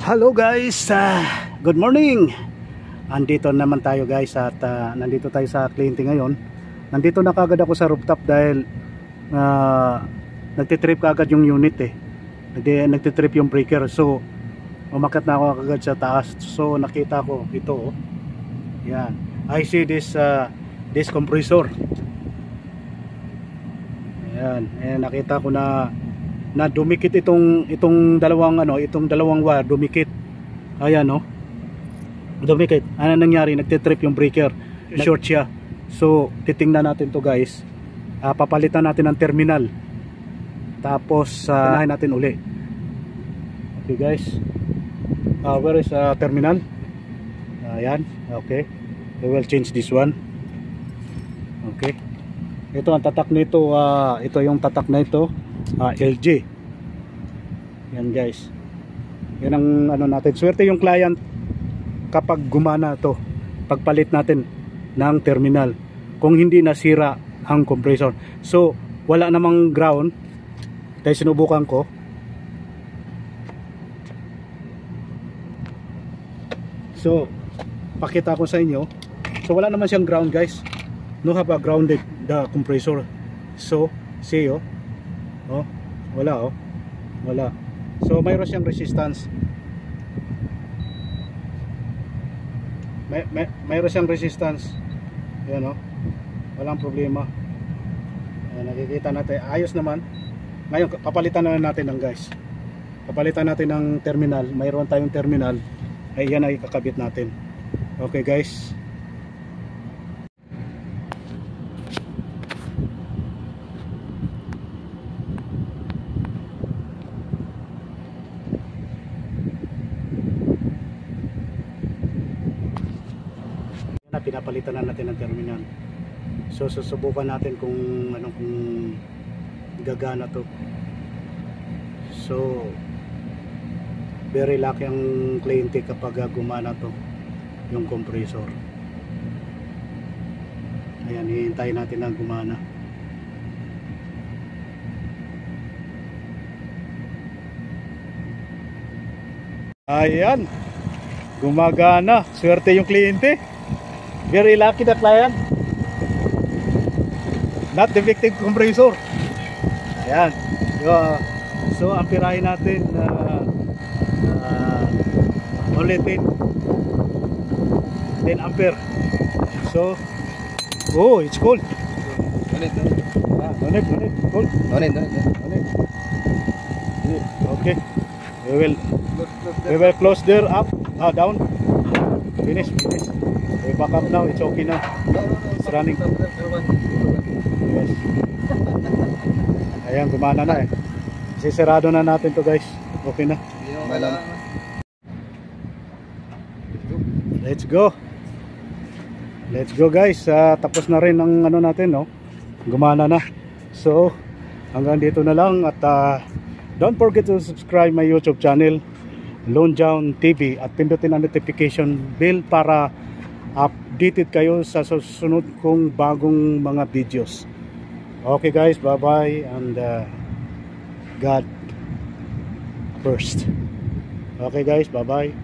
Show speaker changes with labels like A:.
A: Hello guys, good morning. Andito naman tayo guys at nandito tayo sa kliyente ngayon. Nandito na kagad ako sa rooftop dahil nagtitrip kagad yung unit nagtitrip yung breaker. So umakyat na ako kagad sa taas. So nakita ko ito yan. I see this compressor. Ayan, nakita ko na dumikit itong dalawang wire, dumikit. Ayan dumikit. Ano nangyari? Nagtitrip yung breaker, short siya. So titingnan natin to guys. Papalitan natin ang terminal, tapos unahin natin uli. Okay guys, where is terminal? Ayan, okay, we will change this one. Okay, ito ang tatak nito, ito yung tatak na ito, LG. Yan guys, yan ang ano natin. Swerte yung client kapag gumana to, pagpalit natin ng terminal, kung hindi nasira ang compressor. So wala namang ground dahil sinubukan ko. So pakita ko sa inyo, so wala naman siyang ground guys, no have a grounded the compressor. So see wala wala. So mayroon siyang resistance, mayroon siyang resistance. Yan walang problema. Nakikita natin, ayos naman. Ngayon papalitan na natin ng guys, papalitan natin ng terminal. Mayroon tayong terminal, ay yan ay kakabit natin. Okay guys, pinapalitan na natin ang terminal. So susubukan natin kung gagana to. So very lucky ang kliyente kapag gumana to yung compressor. Ayan, hihintayin natin na gumana. Ayan, gumagana. Swerte yung kliyente. Very lucky the client. Not defective compressor. Ayan. So amperahin natin only 10 ampere. So it's cold. Donate. Cold. Donate. Okay. We will close there up, down. Finish. We back up now. It's okay now. It's running. Yes. Ayan, gumana na Sisirado na natin to guys. Okay na. Let's go. Let's go guys. Tapos na rin ang natin, gumana na. So hanggang dito na lang. At don't forget to subscribe my YouTube channel, Lonedown TV, at pindutin ang notification bell para updated kayo sa susunod kong bagong mga videos. Okay guys, bye bye, and God first. Okay guys, bye bye.